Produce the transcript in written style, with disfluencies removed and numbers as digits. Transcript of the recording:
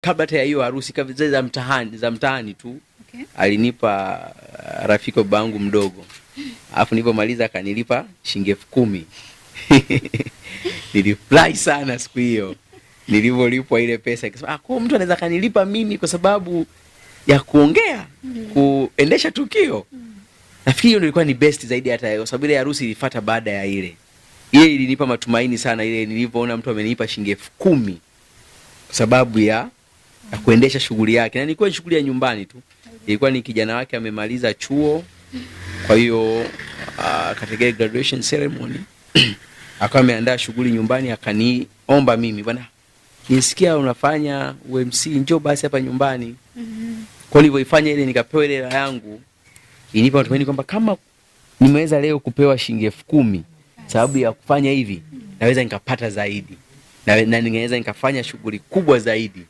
kabla hata ya hiyo harusi, kabla za mtaani tu. Okay. Alinipa rafiki wa babangu mdogo. Alafu nilipomaliza akanilipa shilingi 10,000. Nilifurahi sana siku hiyo. Nilipolipwa ile pesa nikasema, kwa mtu anaweza kanilipa mimi kwa sababu ya kuongea, kuendesha tukio. Nafikiri hiyo ilikuwa ni best zaidi hata kwa sababu ile harusi ilifuata baada ya ile. Ile ilinipa matumaini sana ile nilipoona mtu amenipa shilingi 10,000 kwa sababu ya kuendesha shughuli yake. Na ilikuwa shughuli ya nyumbani tu. Ilikuwa ni kijana wake amemaliza chuo. Kwa hiyo katika graduation ceremony akawa ameandaa shughuli nyumbani, akaniomba mimi, bwana, nisikia unafanya UMC, njoo basi hapa nyumbani. Kwa nilivyoifanya ile nikapewa ile hela yangu, inipa matumaini kwamba kama nimeweza leo kupewa shilingi 10,000 sababu ya kufanya hivi, naweza nikapata zaidi. Na ningeweza nikafanya shughuli kubwa zaidi.